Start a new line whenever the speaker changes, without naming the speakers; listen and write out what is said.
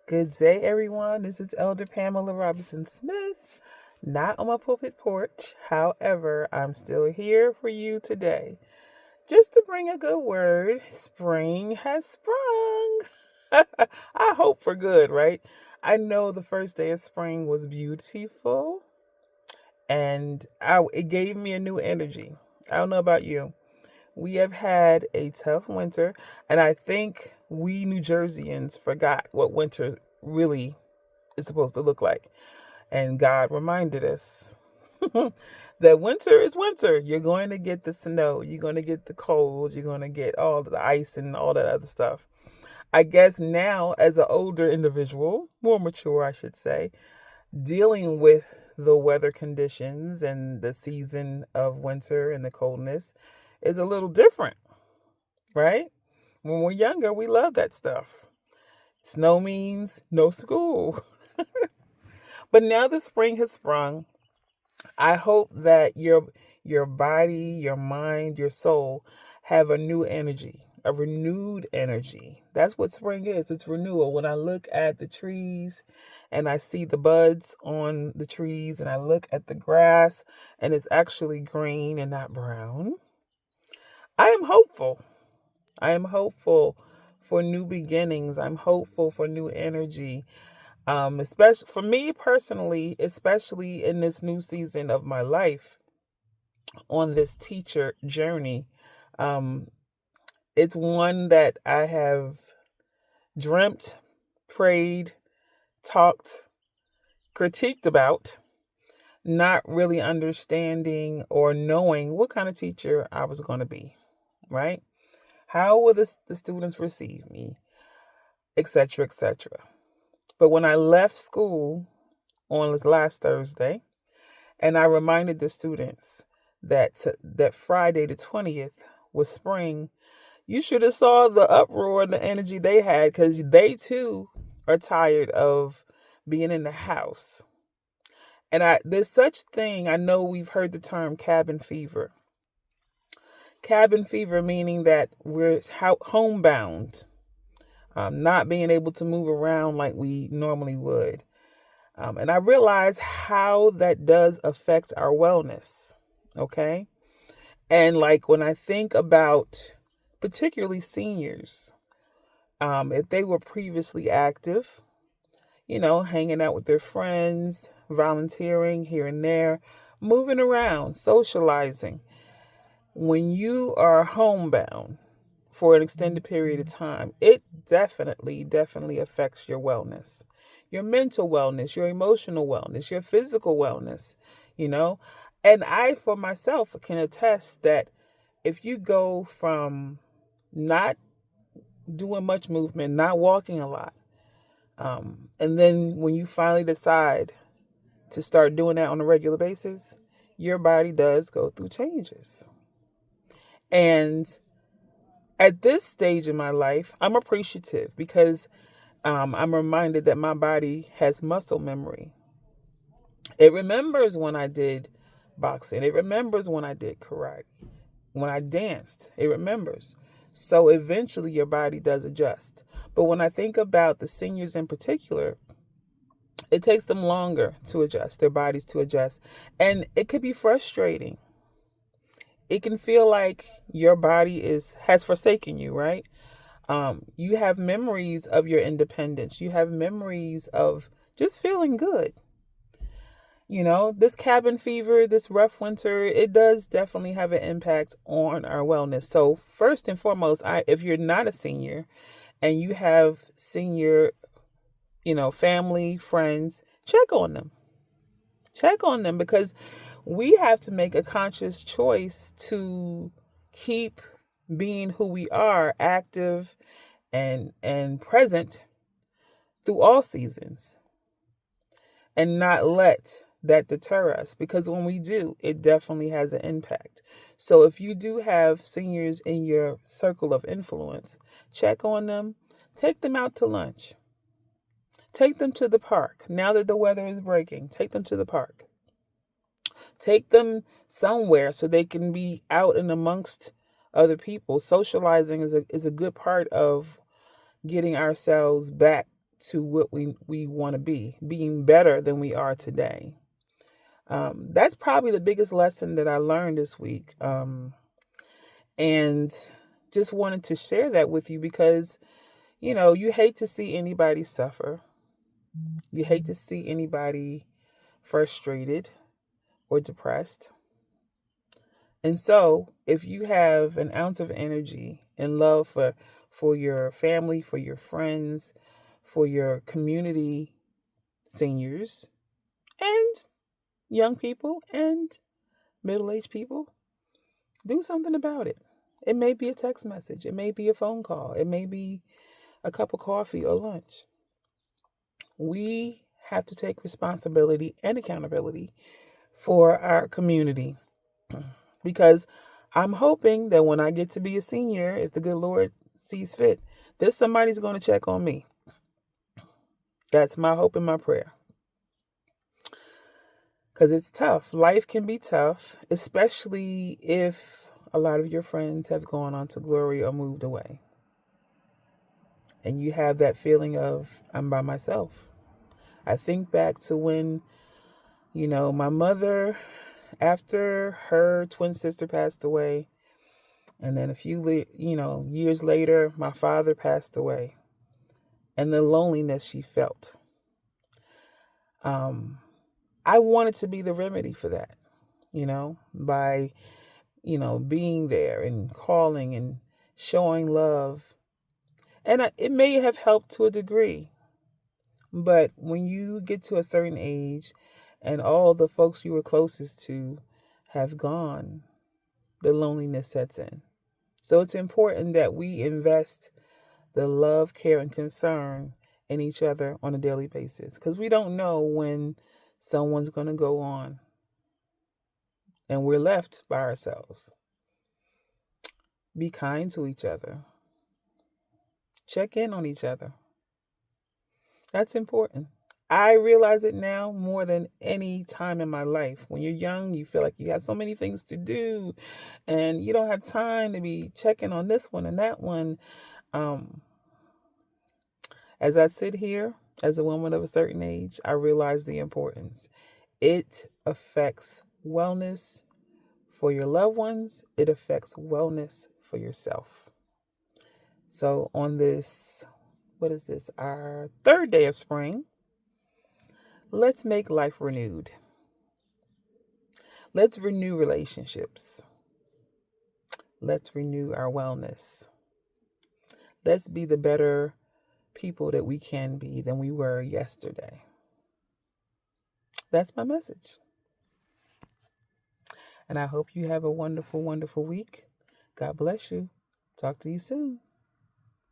Good day, everyone. This is Elder Pamela Robinson Smith, not on my pulpit porch. However, I'm still here for you today just to bring a good word. Spring has sprung. I hope for good, right? I know the first day of spring was beautiful and it gave me a new energy. I don't know about you. We have had a tough winter, and I think we New Jerseyans forgot what winter really is supposed to look like. And God reminded us that winter is winter. You're going to get the snow, you're going to get the cold, you're going to get all the ice and all that other stuff. I guess now, as an older individual, more mature, I should say, dealing with the weather conditions and the season of winter and the coldness is a little different, right? When we're younger, we love that stuff. Snow means no school. But now the spring has sprung. I hope that your body, your mind, your soul have a new energy, a renewed energy. That's what spring is. It's renewal. When I look at the trees and I see the buds on the trees and I look at the grass and it's actually green and not brown, I am hopeful. I am hopeful for new beginnings. I'm hopeful for new energy. Especially for me personally, especially in this new season of my life on this teacher journey. Um, it's one that I have dreamt, prayed, talked, critiqued about, not really understanding or knowing what kind of teacher I was going to be, right? How will the students receive me, etc., etc. But when I left school on this last Thursday, and I reminded the students that Friday the 20th was spring, you should have saw the uproar and the energy they had because they too are tired of being in the house. And there's such thing, I know we've heard the term cabin fever. Cabin fever meaning that we're homebound, not being able to move around like we normally would. And I realize how that does affect our wellness. Okay. And like when I think about particularly seniors, if they were previously active, hanging out with their friends, volunteering here and there, moving around, socializing, when you are homebound for an extended period of time, it definitely affects your wellness, your mental wellness, your emotional wellness, your physical wellness, you know. And I, for myself, can attest that if you go from not doing much movement, not walking a lot, and then when you finally decide to start doing that on a regular basis, your body does go through changes. And at this stage in my life, I'm appreciative because I'm reminded that my body has muscle memory. It remembers when I did boxing. It remembers when I did karate. When I danced, it remembers. So eventually your body does adjust. But when I think about the seniors in particular, it takes them longer to adjust, their bodies to adjust. And it could be frustrating. It can feel like your body has forsaken you, right? You have memories of your independence. You have memories of just feeling good. This cabin fever, this rough winter, it does definitely have an impact on our wellness. So first and foremost, if you're not a senior and you have senior, family, friends, check on them. Check on them because we have to make a conscious choice to keep being who we are, active and present through all seasons, and not let that deter us, because when we do, it definitely has an impact. So if you do have seniors in your circle of influence, check on them, take them out to lunch, take them to the park. Now that the weather is breaking, take them to the park. Take them somewhere so they can be out and amongst other people. Socializing is a good part of getting ourselves back to what we want to be, being better than we are today. That's probably the biggest lesson that I learned this week. And just wanted to share that with you because, you hate to see anybody suffer. You hate to see anybody frustrated or depressed. And so, if you have an ounce of energy and love for your family, for your friends, for your community, seniors, and young people, and middle-aged people, do something about it. It may be a text message, it may be a phone call, it may be a cup of coffee or lunch. We have to take responsibility and accountability for our community. Because I'm hoping that when I get to be a senior, if the good Lord sees fit, that somebody's going to check on me. That's my hope and my prayer. Because it's tough. Life can be tough, especially if a lot of your friends have gone on to glory or moved away. And you have that feeling of, I'm by myself. I think back to when, my mother, after her twin sister passed away, and then a few, years later, my father passed away, and the loneliness she felt. I wanted to be the remedy for that, by, being there and calling and showing love. And it may have helped to a degree, but when you get to a certain age and all the folks you were closest to have gone, the loneliness sets in. So it's important that we invest the love, care, and concern in each other on a daily basis, because we don't know when someone's going to go on and we're left by ourselves. Be kind to each other. Check in on each other. That's important. I realize it now more than any time in my life. When you're young, you feel like you have so many things to do and you don't have time to be checking on this one and that one. As I sit here as a woman of a certain age, I realize the importance. It affects wellness for your loved ones. It affects wellness for yourself. So on this, what is this? Our third day of spring. Let's make life renewed. Let's renew relationships. Let's renew our wellness. Let's be the better people that we can be than we were yesterday. That's my message. And I hope you have a wonderful, wonderful week. God bless you. Talk to you soon.